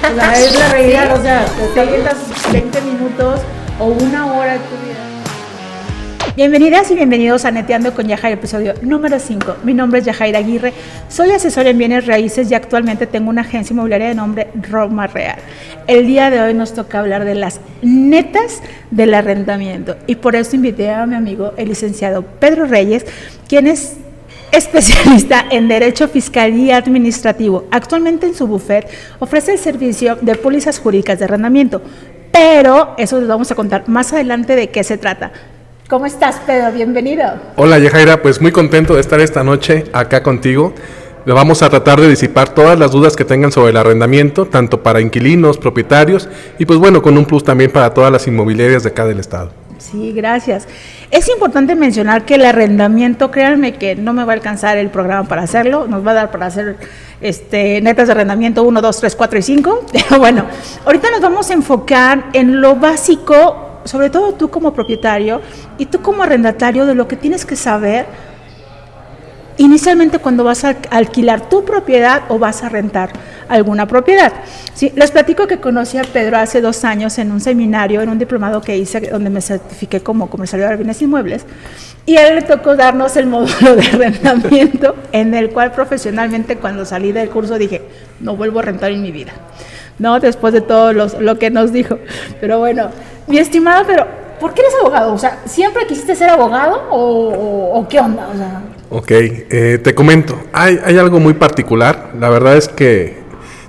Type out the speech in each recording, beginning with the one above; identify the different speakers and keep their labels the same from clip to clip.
Speaker 1: O sea, es la realidad, o sea, te avientas 20 minutos o una hora de tu vida. Bienvenidas y bienvenidos a Neteando con Yajaira, episodio número 5. Mi nombre es Yajaira Aguirre, soy asesora en bienes raíces y actualmente tengo una agencia inmobiliaria de nombre Roma Real. El día de hoy nos toca hablar de las netas del arrendamiento y por eso invité a mi amigo, el licenciado Pedro Reyes, quien es especialista en Derecho Fiscal y Administrativo. Actualmente en su bufet ofrece el servicio de pólizas jurídicas de arrendamiento, pero eso les vamos a contar más adelante de qué se trata. ¿Cómo estás, Pedro? Bienvenido.
Speaker 2: Hola, Yajaira, pues muy contento de estar esta noche acá contigo. Le vamos a tratar de disipar todas las dudas que tengan sobre el arrendamiento, tanto para inquilinos, propietarios y pues bueno, con un plus también para todas las inmobiliarias de acá del estado.
Speaker 1: Sí, gracias. Es importante mencionar que el arrendamiento, créanme que no me va a alcanzar el programa para hacerlo, nos va a dar para hacer netas de arrendamiento 1, 2, 3, 4 y 5, pero bueno, ahorita nos vamos a enfocar en lo básico, sobre todo tú como propietario y tú como arrendatario, de lo que tienes que saber inicialmente cuando vas a alquilar tu propiedad o vas a rentar alguna propiedad. Sí, les platico que conocí a Pedro hace 2 años en un seminario, en un diplomado que hice donde me certifiqué como comercializador de bienes inmuebles, y a él le tocó darnos el módulo de arrendamiento, en el cual profesionalmente cuando salí del curso dije, no vuelvo a rentar en mi vida, ¿no? Después de todo lo que nos dijo. Pero bueno, mi estimado, pero ¿por qué eres abogado? O sea, ¿siempre quisiste ser abogado o qué onda? O sea,
Speaker 2: Ok, te comento, hay algo muy particular. La verdad es que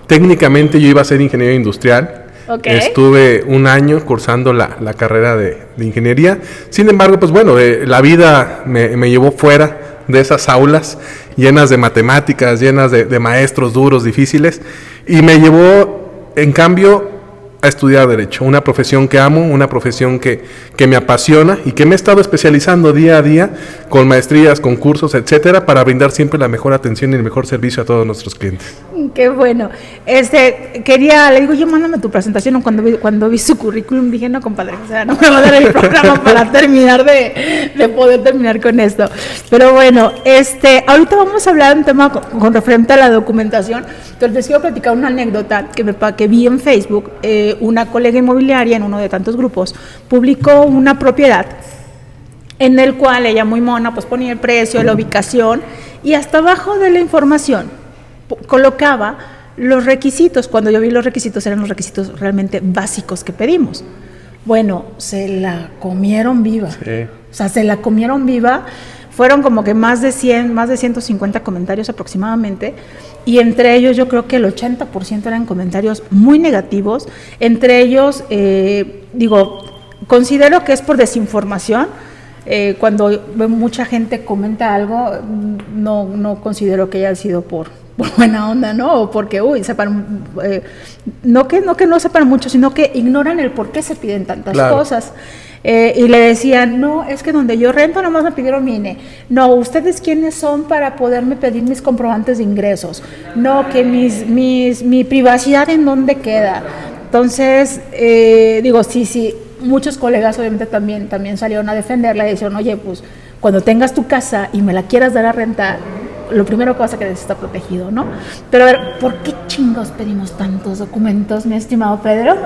Speaker 2: técnicamente yo iba a ser ingeniero industrial.
Speaker 1: Okay.
Speaker 2: Estuve un año cursando la carrera de ingeniería. Sin embargo, pues bueno, la vida me llevó fuera de esas aulas llenas de matemáticas, llenas de maestros duros, difíciles, y me llevó, en cambio, a estudiar Derecho, una profesión que amo, una profesión que me apasiona y que me he estado especializando día a día con maestrías, con cursos, etcétera, para brindar siempre la mejor atención y el mejor servicio a todos nuestros clientes.
Speaker 1: Qué bueno. Le digo, yo mándame tu presentación. Cuando vi su currículum dije, no, compadre, o sea, no me va a dar el programa para terminar de poder terminar con esto. Pero bueno, ahorita vamos a hablar de un tema con referente a la documentación. Entonces les quiero platicar una anécdota que vi en Facebook. Una colega inmobiliaria en uno de tantos grupos publicó una propiedad en el cual ella, muy mona, pues ponía el precio, la ubicación y hasta abajo de la información colocaba los requisitos. Cuando yo vi los requisitos, eran los requisitos realmente básicos que pedimos. Bueno, se la comieron viva. Sí. O sea, se la comieron viva. Fueron como que más de 150 comentarios aproximadamente, y entre ellos yo creo que el 80% eran comentarios muy negativos. Entre ellos, considero que es por desinformación. Cuando mucha gente comenta algo, no considero que haya sido por buena onda, ¿no? O porque, sepan, no que no sepan mucho, sino que ignoran el por qué se piden tantas cosas. Y le decían, no, es que donde yo rento nomás me pidieron mi INE. No, ¿ustedes quiénes son para poderme pedir mis comprobantes de ingresos? No, que mi privacidad, ¿en dónde queda? Entonces, sí, muchos colegas obviamente también salieron a defenderla y dijeron, oye, pues cuando tengas tu casa y me la quieras dar a rentar, lo primero que vas a querer es estar protegido, ¿no? Pero a ver, ¿por qué chingos pedimos tantos documentos, mi estimado Pedro?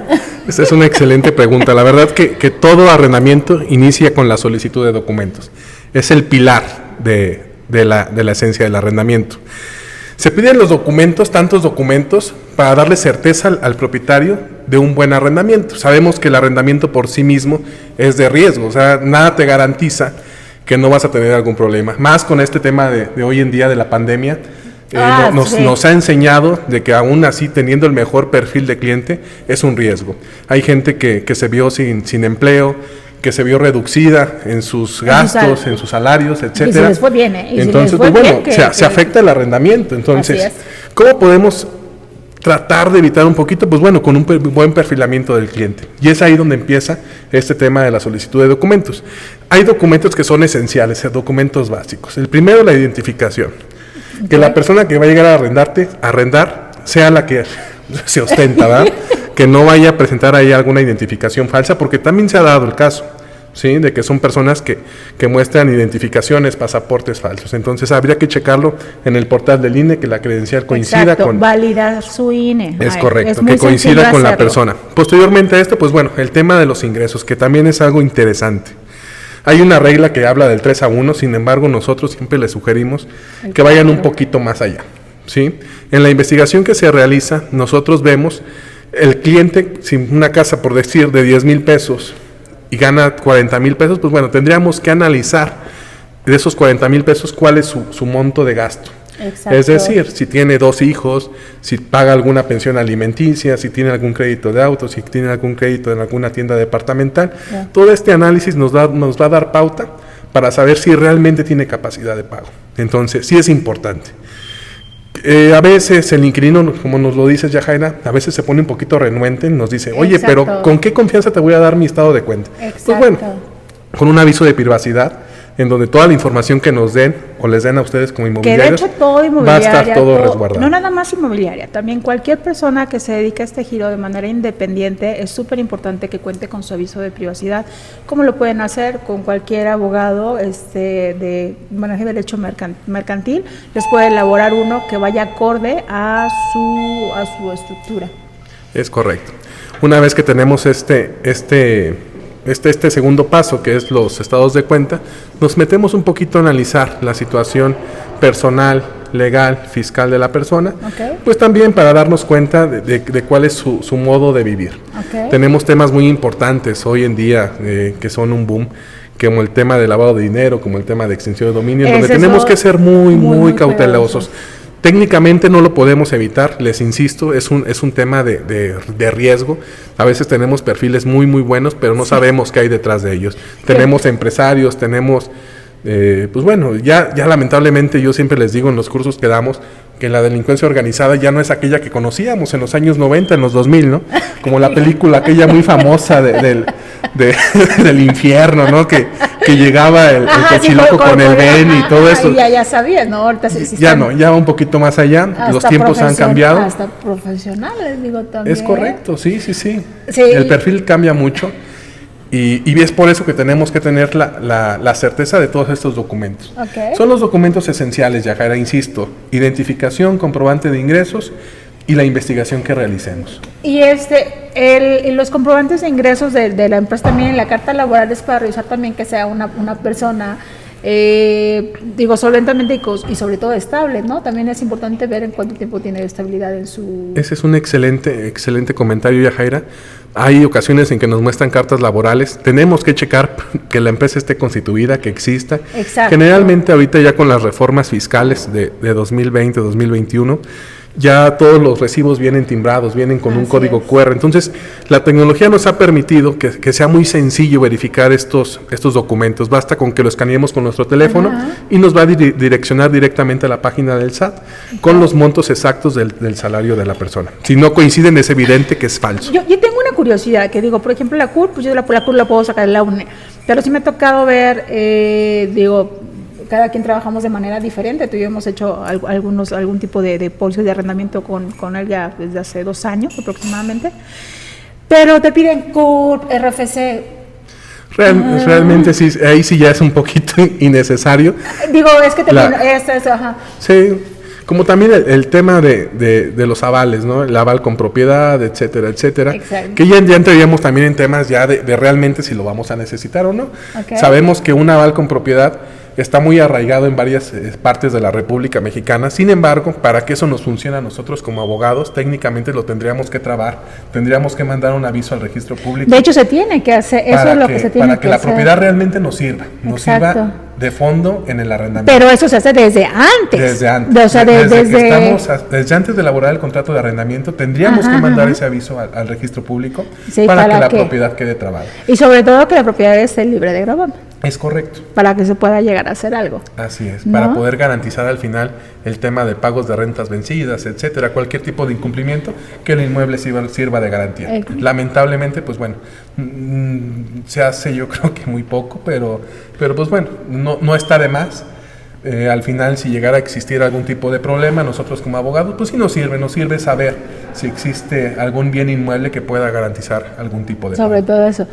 Speaker 2: Esa es una excelente pregunta. La verdad que todo arrendamiento inicia con la solicitud de documentos. Es el pilar de la esencia del arrendamiento. Se piden los documentos, tantos documentos, para darle certeza al propietario de un buen arrendamiento. Sabemos que el arrendamiento por sí mismo es de riesgo, o sea, nada te garantiza que no vas a tener algún problema. Más con este tema de hoy en día de la pandemia, nos ha enseñado de que aún así, teniendo el mejor perfil de cliente, es un riesgo. Hay gente que se vio sin empleo, que se vio reducida en sus gastos, en sus salarios, etcétera. Y
Speaker 1: se les fue bien, ¿eh?
Speaker 2: Entonces, se afecta el arrendamiento. Entonces, ¿cómo podemos tratar de evitar un poquito? Pues bueno, con un buen perfilamiento del cliente. Y es ahí donde empieza este tema de la solicitud de documentos. Hay documentos que son esenciales, documentos básicos. El primero, la identificación. Okay. Que la persona que va a llegar a arrendar sea la que se ostenta, ¿verdad? Que no vaya a presentar ahí alguna identificación falsa, porque también se ha dado el caso. O ¿sí? De que son personas que muestran identificaciones, pasaportes falsos. Entonces habría que checarlo en el portal del INE, que la credencial coincida
Speaker 1: Exacto,
Speaker 2: con...
Speaker 1: validar su INE.
Speaker 2: Es
Speaker 1: Ay,
Speaker 2: correcto,
Speaker 1: es muy
Speaker 2: que coincida
Speaker 1: sencillo
Speaker 2: con la
Speaker 1: hacerlo.
Speaker 2: persona. Posteriormente a esto, pues bueno, el tema de los ingresos, que también es algo interesante. Hay una regla que habla del 3-1, sin embargo, nosotros siempre les sugerimos que vayan un poquito más allá, ¿sí? En la investigación que se realiza, nosotros vemos el cliente, si una casa, por decir, de 10,000 pesos y gana 40,000 pesos, pues bueno, tendríamos que analizar de esos 40,000 pesos cuál es su monto de gasto.
Speaker 1: Exacto.
Speaker 2: Es decir, si tiene 2 hijos, si paga alguna pensión alimenticia, si tiene algún crédito de auto, si tiene algún crédito en alguna tienda departamental, todo este análisis nos va a dar pauta para saber si realmente tiene capacidad de pago. Entonces, sí es importante. A veces el inquilino, como nos lo dices, Yajaira, a veces se pone un poquito renuente, nos dice, oye,
Speaker 1: Exacto.
Speaker 2: pero ¿con qué confianza te voy a dar mi estado de cuenta?
Speaker 1: Exacto.
Speaker 2: Pues bueno, con un aviso de privacidad, en donde toda la información que nos den o les den a ustedes como
Speaker 1: Que de
Speaker 2: inmobiliarios,
Speaker 1: hecho todo
Speaker 2: va a
Speaker 1: inmobiliaria,
Speaker 2: estar todo resguardado.
Speaker 1: no nada más inmobiliaria, también cualquier persona que se dedique a este giro de manera independiente, es súper importante que cuente con su aviso de privacidad, como lo pueden hacer con cualquier abogado de manejo de derecho mercantil, les puede elaborar uno que vaya acorde a su estructura.
Speaker 2: Es correcto. Una vez que tenemos este segundo paso, que es los estados de cuenta, nos metemos un poquito a analizar la situación personal, legal, fiscal de la persona,
Speaker 1: Okay.
Speaker 2: pues también para darnos cuenta de cuál es su modo de vivir.
Speaker 1: Okay.
Speaker 2: Tenemos temas muy importantes hoy en día que son un boom, como el tema de lavado de dinero, como el tema de extinción de dominio, en donde tenemos que ser muy cautelosos. Técnicamente no lo podemos evitar, les insisto, es un tema de riesgo. A veces tenemos perfiles muy buenos, pero no sabemos qué hay detrás de ellos. Tenemos empresarios, tenemos, pues bueno, ya lamentablemente yo siempre les digo en los cursos que damos, que la delincuencia organizada ya no es aquella que conocíamos en los años 90, en los 2000, ¿no? Como la película aquella muy famosa del infierno, ¿no? Que llegaba el cochiloco con el Ben y todo eso.
Speaker 1: Ya sabías, ¿no? Ahorita sí
Speaker 2: Ya no, ya va un poquito más allá, los tiempos han cambiado.
Speaker 1: Hasta profesionales, digo, también.
Speaker 2: Es correcto, sí. El perfil cambia mucho. Y es por eso que tenemos que tener la certeza de todos estos documentos.
Speaker 1: Okay.
Speaker 2: Son los documentos esenciales, Yajaira, insisto, identificación, comprobante de ingresos y la investigación que realicemos.
Speaker 1: Y los comprobantes de ingresos de la empresa también, la carta laboral es para revisar también que sea una persona, solventamente y sobre todo estable, ¿no? También es importante ver en cuánto tiempo tiene estabilidad en su...
Speaker 2: Ese es un excelente comentario, Yajaira. Hay ocasiones en que nos muestran cartas laborales. Tenemos que checar que la empresa esté constituida, que exista.
Speaker 1: Exacto.
Speaker 2: Generalmente ahorita ya con las reformas fiscales de 2020, 2021, ya todos los recibos vienen timbrados, vienen con un código QR. Entonces, la tecnología nos ha permitido que sea muy sencillo verificar estos documentos. Basta con que lo escaneemos con nuestro teléfono y nos va a direccionar directamente a la página del SAT con los montos exactos del salario de la persona. Si no coinciden, es evidente que es falso.
Speaker 1: Yo tengo una curiosidad, que digo, por ejemplo, la CUR, pues yo la CUR la puedo sacar de la UNE, pero sí me ha tocado ver, cada quien trabajamos de manera diferente. Tú y yo hemos hecho algún tipo de policy de arrendamiento con él ya desde hace 2 años aproximadamente. Pero te piden CURP, RFC.
Speaker 2: Realmente sí, ahí sí ya es un poquito innecesario.
Speaker 1: Digo, es que te piden eso, ajá.
Speaker 2: Sí, como también el tema de los avales, ¿no? El aval con propiedad, etcétera.
Speaker 1: Exacto.
Speaker 2: Que ya entraríamos también en temas ya de realmente si lo vamos a necesitar o no.
Speaker 1: Okay.
Speaker 2: Sabemos que un aval con propiedad está muy arraigado en varias partes de la República Mexicana. Sin embargo, para que eso nos funcione a nosotros como abogados, técnicamente lo tendríamos que trabar, tendríamos que mandar un aviso al registro público.
Speaker 1: De hecho, se tiene que hacer, eso es lo que se tiene que hacer.
Speaker 2: Para que la propiedad realmente nos sirva
Speaker 1: Exacto.
Speaker 2: de fondo en el arrendamiento.
Speaker 1: Pero eso se hace desde antes.
Speaker 2: Desde antes.
Speaker 1: O sea,
Speaker 2: desde antes de elaborar el contrato de arrendamiento, tendríamos que mandar ese aviso al registro público para que la propiedad quede trabada.
Speaker 1: Y sobre todo que la propiedad esté libre de gravamen.
Speaker 2: Es correcto.
Speaker 1: Para que se pueda llegar a hacer algo.
Speaker 2: Así es,
Speaker 1: ¿no?
Speaker 2: para poder garantizar al final el tema de pagos de rentas vencidas, etcétera, cualquier tipo de incumplimiento que el inmueble sirva de garantía. Lamentablemente, pues bueno, se hace yo creo que muy poco, pero pues bueno, no está de más. Al final, si llegara a existir algún tipo de problema, nosotros como abogados, pues sí nos sirve saber si existe algún bien inmueble que pueda garantizar algún tipo de
Speaker 1: sobre
Speaker 2: pago.
Speaker 1: todo eso.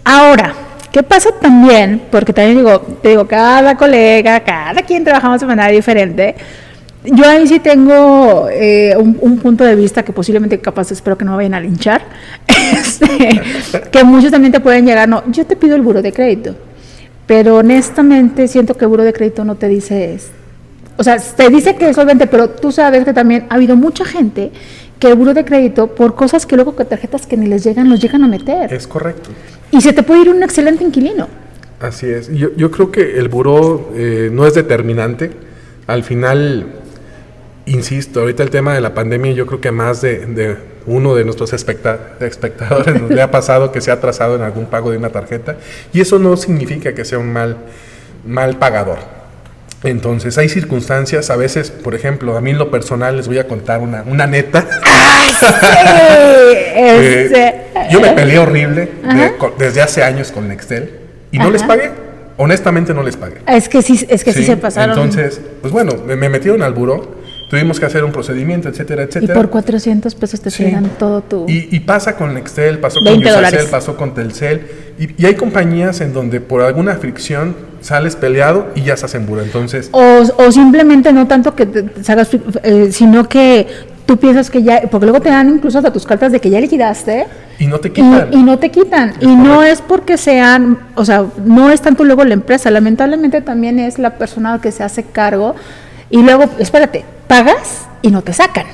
Speaker 1: Ahora, ¿qué pasa también? Porque también te digo, cada colega, cada quien trabajamos de manera diferente. Yo ahí sí tengo un punto de vista que posiblemente capaz espero que no me vayan a linchar, que muchos también te pueden llegar, no, yo te pido el buró de crédito, pero honestamente siento que el buró de crédito no te dice, o sea, te dice que es solvente, pero tú sabes que también ha habido mucha gente que el buró de crédito, por cosas que luego con tarjetas que ni les llegan, los llegan a meter.
Speaker 2: Es correcto.
Speaker 1: Y se te puede ir un excelente inquilino. Así
Speaker 2: es. Yo creo que el buró no es determinante. Al final, insisto, ahorita el tema de la pandemia, yo creo que más de uno de nuestros espectadores nos le ha pasado que se ha atrasado en algún pago de una tarjeta, y eso no significa que sea un mal pagador. Entonces hay circunstancias, a veces, por ejemplo, a mí en lo personal les voy a contar una neta. Yo me peleé horrible desde hace años con Nextel y no les pagué. Honestamente no les pagué.
Speaker 1: Es que sí se pasaron.
Speaker 2: Entonces, pues bueno, me metieron al buró, tuvimos que hacer un procedimiento, etcétera, etcétera.
Speaker 1: Y por 400 pesos te entregan todo tu...
Speaker 2: Y pasa con Nextel, pasó con Usacell, pasó con Telcel. Y hay compañías en donde por alguna fricción sales peleado y ya se hacen buró. Entonces...
Speaker 1: O simplemente no tanto que te salgas, sino que tú piensas que ya... Porque luego te dan incluso hasta tus cartas de que ya liquidaste.
Speaker 2: Y no te quitan.
Speaker 1: Y no te quitan. Y no es porque sean... O sea, no es tanto luego la empresa. Lamentablemente también es la persona que se hace cargo. Y luego, espérate, pagas y no te sacan.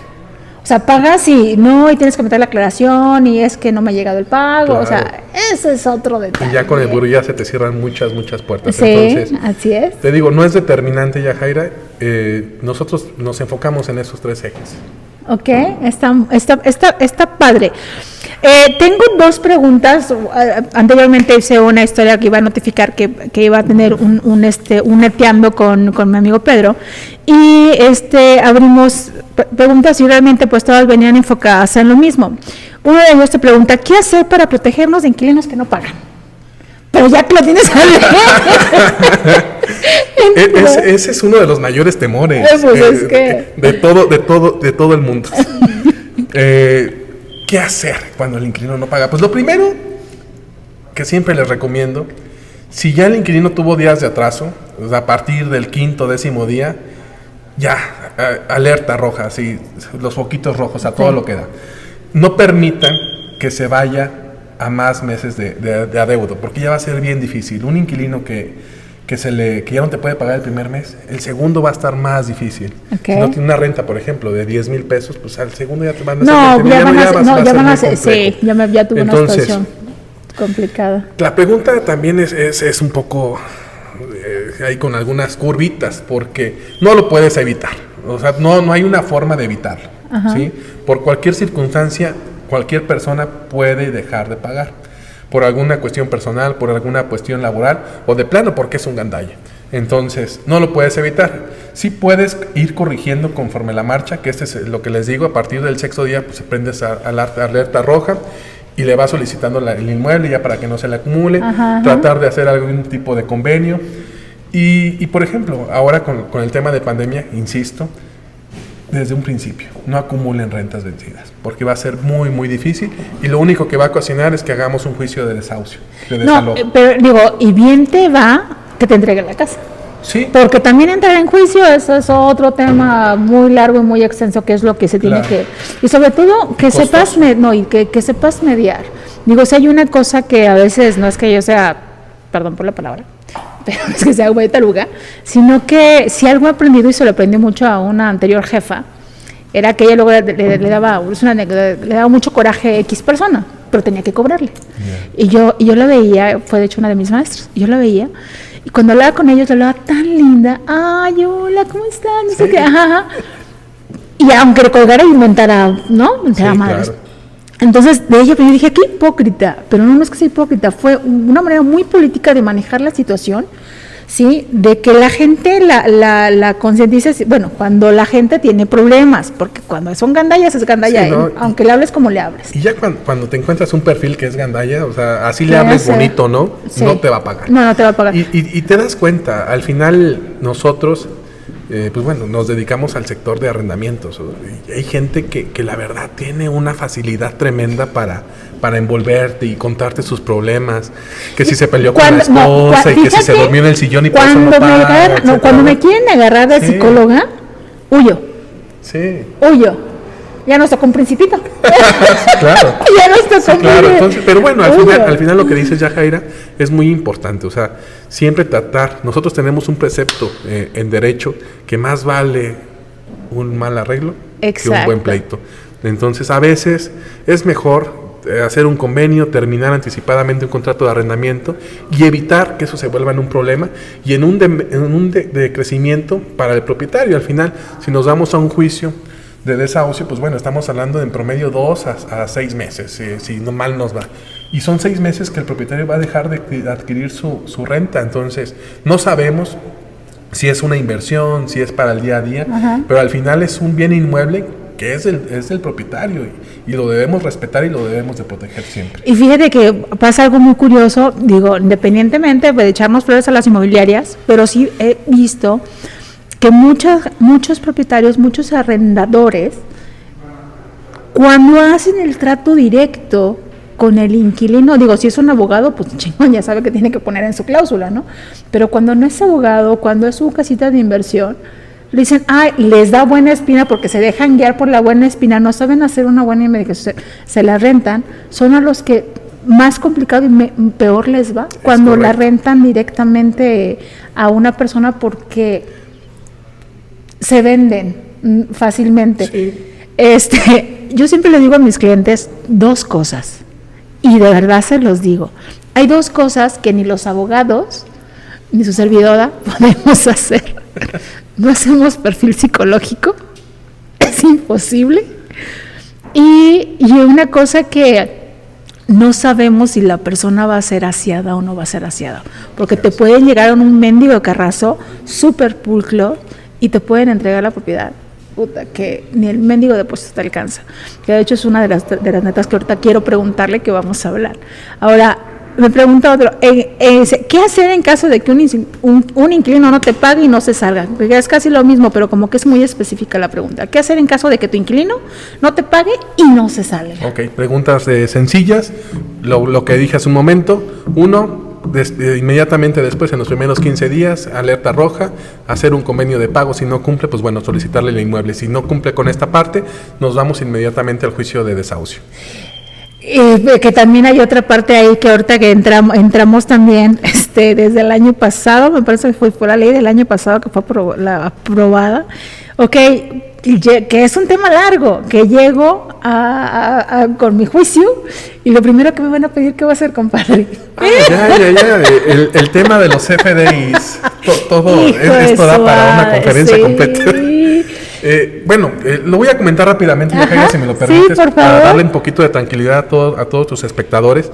Speaker 1: O sea, pagas y tienes que meter la aclaración y es que no me ha llegado el pago. Claro. O sea, ese es otro detalle.
Speaker 2: Y ya con el buró ya se te cierran muchas puertas.
Speaker 1: Sí, entonces, así es.
Speaker 2: Te digo, no es determinante, Yajaira. Nosotros nos enfocamos en esos 3 ejes.
Speaker 1: Ok, está padre. Tengo 2 preguntas. Anteriormente hice una historia que iba a notificar que iba a tener un neteando con mi amigo Pedro, y abrimos preguntas y realmente pues todas venían enfocadas en lo mismo. Uno de ellos te pregunta, ¿qué hacer para protegernos de inquilinos que no pagan? Pero ya que lo tienes a ver.
Speaker 2: Ese es uno de los mayores temores de todo el mundo. ¿Qué hacer cuando el inquilino no paga? Pues lo primero que siempre les recomiendo, si ya el inquilino tuvo días de atraso, pues a partir del 5º, 10º día, ya, alerta roja, así, los foquitos rojos, a todo lo que da. No permitan que se vaya a más meses de adeudo, porque ya va a ser bien difícil. Un inquilino que ya no te puede pagar el primer mes, el segundo va a estar más difícil. Okay. Si no tiene una renta, por ejemplo, de 10,000 pesos, pues al segundo ya te van a hacer.
Speaker 1: Ya tuve una situación complicada.
Speaker 2: La pregunta también es un poco ahí con algunas curvitas, porque no lo puedes evitar. O sea, no hay una forma de evitarlo. ¿Sí? Por cualquier circunstancia, cualquier persona puede dejar de pagar. Por alguna cuestión personal, por alguna cuestión laboral, o de plano porque es un gandalla. Entonces, no lo puedes evitar. Sí puedes ir corrigiendo conforme la marcha, que es lo que les digo, a partir del 6º día pues, se prende esa alerta roja y le va solicitando el inmueble ya para que no se le acumule, tratar de hacer algún tipo de convenio. Y por ejemplo, ahora con el tema de pandemia, insisto, desde un principio, no acumulen rentas vencidas, porque va a ser muy, muy difícil, y lo único que va a ocasionar es que hagamos un juicio de desahucio, de desalojo.
Speaker 1: Pero digo, y bien te va que te entreguen la casa.
Speaker 2: Sí.
Speaker 1: Porque también entrar en juicio, eso es otro tema muy largo y muy extenso, que es lo que se tiene que... Y sobre todo, que sepas, que sepas mediar. Digo, si hay una cosa que a veces, no es que yo sea, perdón por la palabra, pero es que sea agua de taruga, sino que si algo he aprendido, y se lo aprendí mucho a una anterior jefa, era que ella luego le daba mucho coraje a X persona, pero tenía que cobrarle. Yeah. Y yo la veía, fue de hecho una de mis maestras, y yo la veía, y cuando hablaba con ellos, la hablaba tan linda, ay, hola, ¿cómo estás? No sé qué, Y aunque le colgara y inventara, ¿no? Mentara madres. Claro. Entonces, de ella yo dije, qué hipócrita, pero no es que sea hipócrita, fue una manera muy política de manejar la situación, ¿sí? De que la gente la concientice, bueno, cuando la gente tiene problemas, porque cuando son gandallas es gandalla, sí, ¿no? Aunque le hables como le hables.
Speaker 2: Y ya cuando te encuentras un perfil que es gandalla, o sea, así le hables bonito, ¿no? Sí. No te va a pagar.
Speaker 1: No te va a pagar.
Speaker 2: Y te das cuenta, al final nosotros pues bueno, nos dedicamos al sector de arrendamientos. Hay gente que la verdad tiene una facilidad tremenda para envolverte y contarte sus problemas, que si se peleó con la esposa y que si se durmió en el sillón y por eso no paga,
Speaker 1: cuando me quieren agarrar de psicóloga, huyo.
Speaker 2: Sí.
Speaker 1: Huyo. Ya nos tocó un principito.
Speaker 2: Claro.
Speaker 1: Ya nos tocó
Speaker 2: claro. Entonces, pero bueno, al final lo que dices, Yajaira, es muy importante. O sea, siempre tratar. Nosotros tenemos un precepto en derecho que más vale un mal arreglo que un buen pleito. Entonces, a veces es mejor hacer un convenio, terminar anticipadamente un contrato de arrendamiento y evitar que eso se vuelva en un problema y en un decrecimiento para el propietario. Al final, si nos vamos a un juicio de desahucio, pues bueno, estamos hablando de en promedio 2 a 6 meses, si no mal nos va. Y son 6 meses que el propietario va a dejar de adquirir su renta. Entonces, no sabemos si es una inversión, si es para el día a día, pero al final es un bien inmueble que es del propietario y lo debemos respetar y lo debemos de proteger siempre.
Speaker 1: Y fíjate que pasa algo muy curioso, digo, independientemente de echarnos flores a las inmobiliarias, pero sí he visto que muchos propietarios, muchos arrendadores, cuando hacen el trato directo con el inquilino, digo, si es un abogado, pues chingón, ya sabe que tiene que poner en su cláusula, ¿no? Pero cuando no es abogado, cuando es su casita de inversión, le dicen, les da buena espina porque se dejan guiar por la buena espina, no saben hacer una buena investigación, se la rentan, son a los que más complicado y peor les va cuando la rentan directamente a una persona porque se venden fácilmente. Sí. Yo siempre le digo a mis clientes 2 cosas, y de verdad se los digo. Hay 2 cosas que ni los abogados ni su servidora podemos hacer. No hacemos perfil psicológico, es imposible. Y una cosa que no sabemos si la persona va a ser aseada o no va a ser aseada, porque te pueden llegar a un mendigo carrazo súper pulcro y te pueden entregar la propiedad, que ni el mendigo depósito te alcanza. Que de hecho es una de las netas que ahorita quiero preguntarle, que vamos a hablar. Ahora, me pregunta otro, ¿qué hacer en caso de que un inquilino no te pague y no se salga? Porque es casi lo mismo, pero como que es muy específica la pregunta. ¿Qué hacer en caso de que tu inquilino no te pague y no se salga?
Speaker 2: Ok, preguntas sencillas, lo que dije hace un momento. 1, inmediatamente después, en los primeros 15 días, alerta roja, hacer un convenio de pago. Si no cumple, pues bueno, solicitarle el inmueble. Si no cumple con esta parte, nos vamos inmediatamente al juicio de desahucio.
Speaker 1: Que también hay otra parte ahí que ahorita que entramos también desde el año pasado, me parece que fue la ley del año pasado que fue aprobada, que es un tema largo, que llego con mi juicio y lo primero que me van a pedir, ¿qué va a hacer, compadre?
Speaker 2: El tema de los FDIs, todo esto da para una conferencia completa. Lo voy a comentar rápidamente, si me lo permites, para darle un poquito de tranquilidad a todos tus espectadores.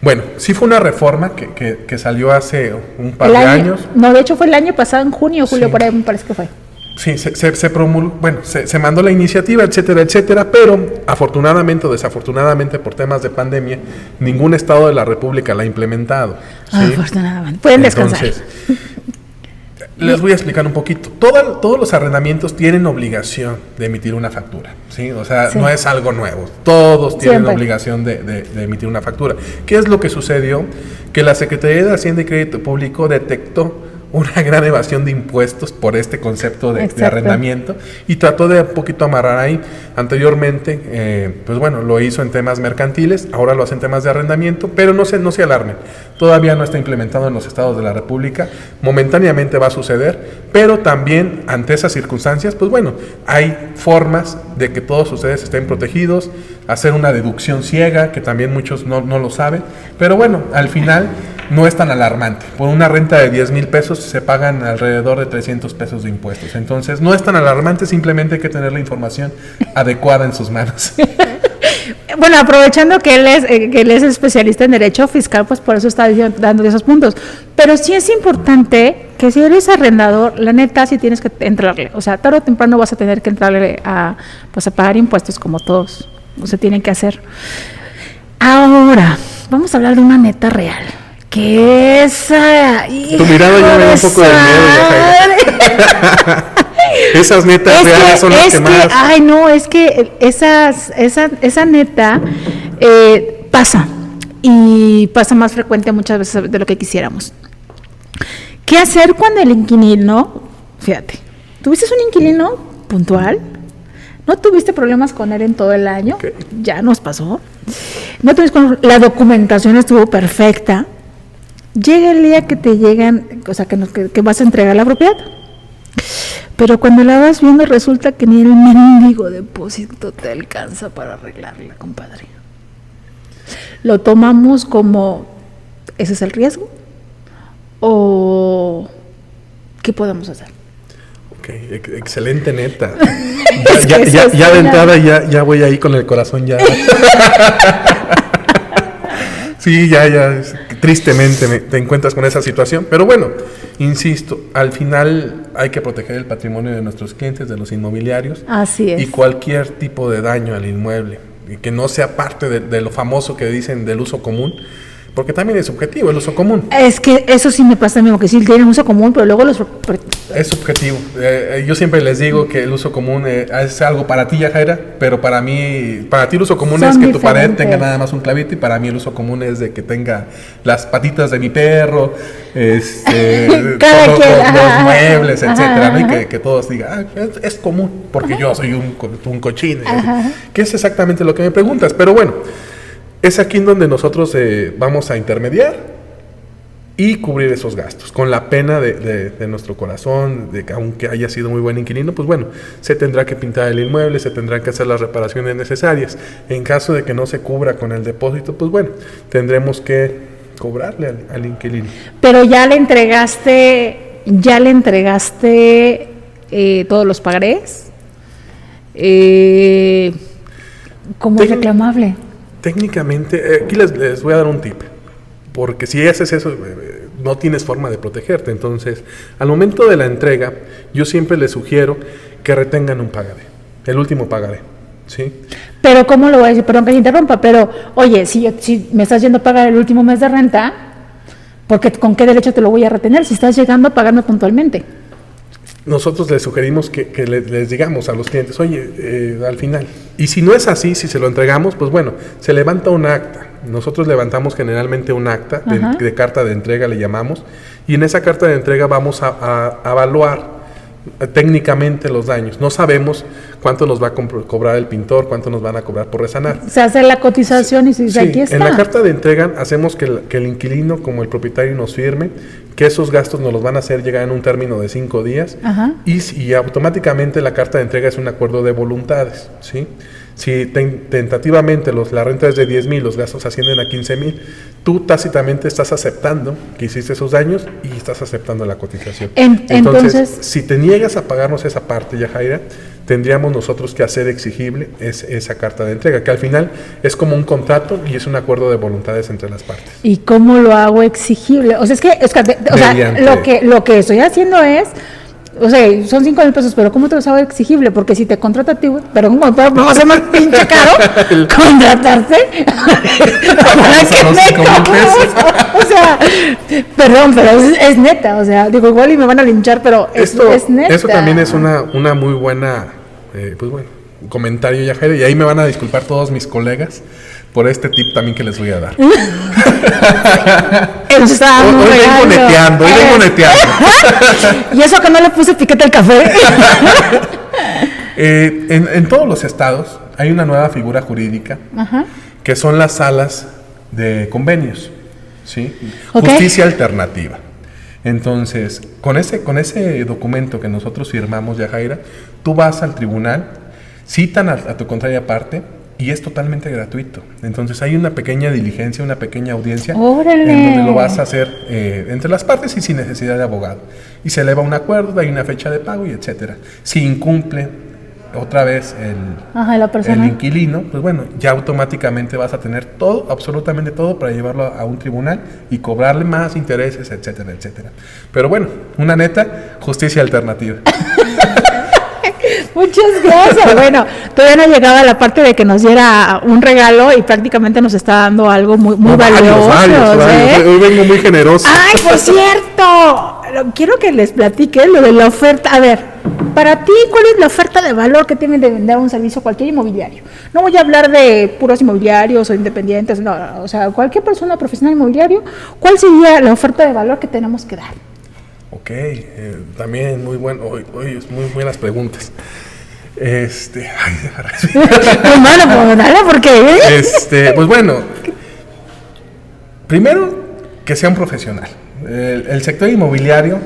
Speaker 2: Bueno, sí fue una reforma que salió hace un par de años.
Speaker 1: No, de hecho fue el año pasado, en junio o julio, por ahí me parece que fue.
Speaker 2: Sí, se promulgó, se mandó la iniciativa, etcétera, pero afortunadamente o desafortunadamente por temas de pandemia, ningún estado de la República la ha implementado. ¿Sí?
Speaker 1: Afortunadamente. Pueden descansar.
Speaker 2: Entonces, les voy a explicar un poquito. Todos los arrendamientos tienen obligación de emitir una factura, ¿sí? O sea, no es algo nuevo. Todos tienen obligación de emitir una factura. ¿Qué es lo que sucedió? Que la Secretaría de Hacienda y Crédito Público detectó una gran evasión de impuestos por este concepto de arrendamiento y trató de un poquito amarrar ahí. Anteriormente, lo hizo en temas mercantiles, ahora lo hace en temas de arrendamiento, pero no se alarmen, todavía no está implementado en los estados de la República, momentáneamente va a suceder, pero también ante esas circunstancias, hay formas de que todos ustedes estén protegidos, hacer una deducción ciega, que también muchos no lo saben, pero al final no es tan alarmante. Por una renta de 10,000 pesos se pagan alrededor de 300 pesos de impuestos. Entonces, no es tan alarmante, simplemente hay que tener la información adecuada en sus manos.
Speaker 1: Bueno, aprovechando que él es especialista en derecho fiscal, pues por eso está dando esos puntos. Pero sí es importante que si eres arrendador, la neta sí tienes que entrarle. O sea, tarde o temprano vas a tener que entrarle a pagar impuestos como todos. Se tienen que hacer. Ahora, vamos a hablar de una neta real. Que esa...
Speaker 2: Tu mirada ya me da un poco de miedo. Esas netas reales son las que más...
Speaker 1: Ay, no, es que esa neta pasa. Y pasa más frecuente muchas veces de lo que quisiéramos. ¿Qué hacer cuando el inquilino, fíjate, tuviste un inquilino puntual, no tuviste problemas con él en todo el año, okay, ya nos pasó, no tuviste la documentación estuvo perfecta, llega el día que te llegan, o sea, que vas a entregar la propiedad, pero cuando la vas viendo resulta que ni el mendigo depósito te alcanza para arreglarla, compadre. Lo tomamos como, ¿ese es el riesgo? ¿O qué podemos hacer?
Speaker 2: Ok, excelente neta. ya de entrada ya voy ahí con el corazón ya. Sí, ya, tristemente te encuentras con esa situación. Pero bueno, insisto, al final hay que proteger el patrimonio de nuestros clientes, de los inmobiliarios.
Speaker 1: Así es.
Speaker 2: Y cualquier tipo de daño al inmueble, que no sea parte de lo famoso que dicen del uso común, porque también es subjetivo el uso común. Es
Speaker 1: que eso sí me pasa mismo, que sí tienen uso común, pero luego los...
Speaker 2: Es subjetivo. Yo siempre les digo que el uso común es algo para ti, Yajaira, pero para ti el uso común es que tu pared tenga nada más un clavito, y para mí el uso común es de que tenga las patitas de mi perro, los muebles, etcétera, ¿no? Y que todos digan, es común, porque yo soy un cochino. Que es exactamente lo que me preguntas, pero bueno, es aquí en donde nosotros vamos a intermediar y cubrir esos gastos, con la pena de nuestro corazón, de que aunque haya sido muy buen inquilino, pues bueno, se tendrá que pintar el inmueble, se tendrán que hacer las reparaciones necesarias. En caso de que no se cubra con el depósito, pues bueno, tendremos que cobrarle al inquilino.
Speaker 1: Pero ya le entregaste todos los pagarés, ¿cómo es reclamable?
Speaker 2: Técnicamente, aquí les voy a dar un tip, porque si haces eso, no tienes forma de protegerte. Entonces, al momento de la entrega, yo siempre les sugiero que retengan un pagaré, el último pagaré, ¿sí?
Speaker 1: Pero, ¿cómo lo voy a decir? Perdón que te interrumpa, pero, oye, si me estás yendo a pagar el último mes de renta, porque ¿con qué derecho te lo voy a retener si estás llegando a pagarme puntualmente?
Speaker 2: Nosotros les sugerimos que les digamos a los clientes, oye, al final, y si no es así, si se lo entregamos, pues bueno, se levanta un acta. Nosotros levantamos generalmente un acta de carta de entrega, le llamamos, y en esa carta de entrega vamos a evaluar técnicamente los daños. No sabemos cuánto nos va a cobrar el pintor, cuánto nos van a cobrar por resanar.
Speaker 1: Se hace la cotización y se dice, aquí está.
Speaker 2: En la carta de entrega hacemos que el inquilino como el propietario nos firme que esos gastos nos los van a hacer llegar en un término de 5 días. Y automáticamente la carta de entrega es un acuerdo de voluntades, ¿sí? Si tentativamente la renta es de 10,000, los gastos ascienden a 15,000, tú tácitamente estás aceptando que hiciste esos daños y estás aceptando la cotización. Entonces, si te niegas a pagarnos esa parte, Yajaira, tendríamos nosotros que hacer exigible esa carta de entrega, que al final es como un contrato y es un acuerdo de voluntades entre las partes.
Speaker 1: ¿Y cómo lo hago exigible? O sea, lo que estoy haciendo es... O sea, son 5,000 pesos, pero ¿cómo te los hago exigible? Porque si te contrato a ti, pero ¿cómo va a ser más pinche caro contratarte? ¿Para qué O sea, perdón, pero es neta. O sea, digo, igual y me van a linchar, pero es neta.
Speaker 2: Eso también es una muy buena, pues bueno, comentario, Yajaira, y ahí me van a disculpar todos mis colegas por este tip también que les voy a dar. Hoy vengo neteando.
Speaker 1: Y eso que no le puse piquete al café.
Speaker 2: En todos los estados hay una nueva figura jurídica que son las salas de convenios, ¿sí? Justicia alternativa. Entonces, con ese documento que nosotros firmamos, Yajaira, tú vas al tribunal, citan a tu contraria parte, y es totalmente gratuito. Entonces hay una pequeña diligencia, una pequeña audiencia en donde lo vas a hacer entre las partes y sin necesidad de abogado. Y se eleva un acuerdo, hay una fecha de pago y etcétera. Si incumple otra vez el inquilino, pues bueno, ya automáticamente vas a tener todo, absolutamente todo, para llevarlo a un tribunal y cobrarle más intereses, etcétera, etcétera. Pero bueno, una neta justicia alternativa.
Speaker 1: Muchas gracias. Bueno, todavía no llegaba la parte de que nos diera un regalo y prácticamente nos está dando algo muy valioso.
Speaker 2: Varios. Hoy vengo muy generoso.
Speaker 1: ¡Ay, por cierto! Quiero que les platique lo de la oferta. A ver, para ti, ¿cuál es la oferta de valor que tiene de vender un servicio cualquier inmobiliario? No voy a hablar de puros inmobiliarios o independientes, no, o sea, cualquier persona profesional inmobiliario, ¿cuál sería la oferta de valor que tenemos que dar?
Speaker 2: Ok, también muy bueno, hoy muy buenas preguntas. Ay,
Speaker 1: Bueno, pues dale, porque
Speaker 2: pues bueno, primero que sea un profesional. El sector inmobiliario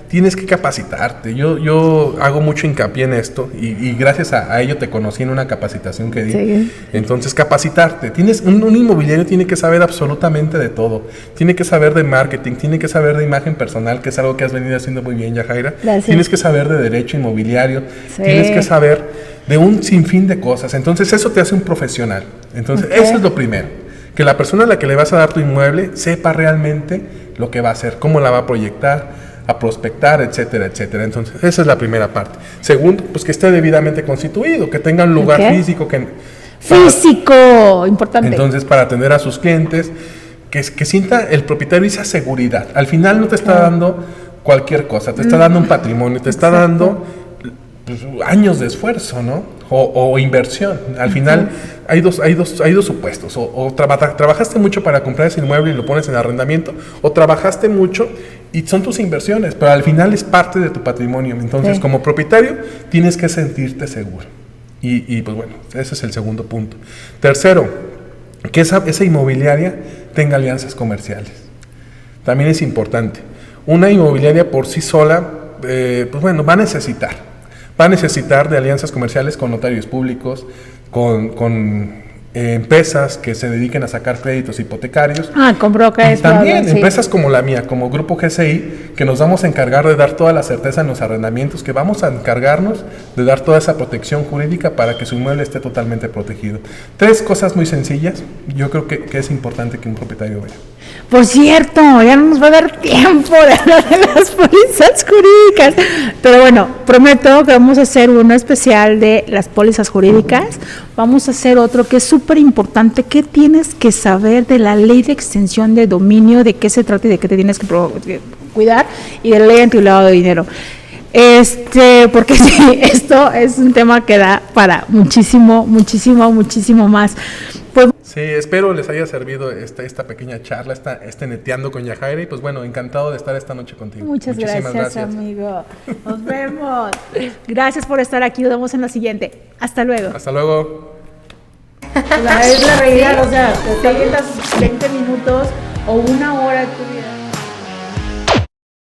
Speaker 2: tienes que capacitarte. Yo hago mucho hincapié en esto y gracias a ello te conocí en una capacitación que di.
Speaker 1: Sí.
Speaker 2: Entonces, capacitarte. Un inmobiliario tiene que saber absolutamente de todo. Tiene que saber de marketing, tiene que saber de imagen personal, que es algo que has venido haciendo muy bien, Yajaira.
Speaker 1: Gracias.
Speaker 2: Tienes que saber de derecho inmobiliario,
Speaker 1: Sí.
Speaker 2: tienes que saber de un sinfín de cosas. Entonces, eso te hace un profesional. Entonces, eso es lo primero. Que la persona a la que le vas a dar tu inmueble sepa realmente lo que va a hacer, cómo la va a proyectar, a prospectar, etcétera, etcétera. Entonces, esa es la primera parte. Segundo, pues que esté debidamente constituido, que tenga un lugar físico.
Speaker 1: Físico, importante.
Speaker 2: Entonces, para atender a sus clientes, que sienta el propietario esa seguridad. Al final no te está dando cualquier cosa, te está dando un patrimonio, te está dando pues, años de esfuerzo, ¿no? O inversión. Al final hay dos supuestos. O trabajaste mucho para comprar ese inmueble y lo pones en arrendamiento, o trabajaste mucho y son tus inversiones, pero al final es parte de tu patrimonio. Entonces, como propietario, tienes que sentirte seguro. Y pues bueno, ese es el segundo punto. Tercero, que esa inmobiliaria tenga alianzas comerciales. También es importante. Una inmobiliaria por sí sola, pues bueno, va a necesitar de alianzas comerciales con notarios públicos, con empresas que se dediquen a sacar créditos hipotecarios.
Speaker 1: Con brokers.
Speaker 2: Y también empresas como la mía, como Grupo GCI, que nos vamos a encargar de dar toda la certeza en los arrendamientos, que vamos a encargarnos de dar toda esa protección jurídica para que su inmueble esté totalmente protegido. 3 cosas muy sencillas, yo creo que es importante que un propietario vea.
Speaker 1: Por cierto, ya no nos va a dar tiempo de hablar de las pólizas jurídicas. Pero bueno, prometo que vamos a hacer uno especial de las pólizas jurídicas. Vamos a hacer otro que es súper importante. ¿Qué tienes que saber de la ley de extensión de dominio? ¿De qué se trata y de qué te tienes que cuidar? Y de la ley antilavado de dinero. Porque sí, esto es un tema que da para muchísimo más. Pues,
Speaker 2: sí, espero les haya servido esta pequeña charla, este neteando con Yajaira, y pues bueno, encantado de estar esta noche contigo.
Speaker 1: Muchísimas gracias, amigo. Nos vemos. Gracias por estar aquí, nos vemos en la siguiente. Hasta luego.
Speaker 2: Hasta luego.
Speaker 1: Es la realidad, o sea, te avientas 20 minutos o una hora de tu vida.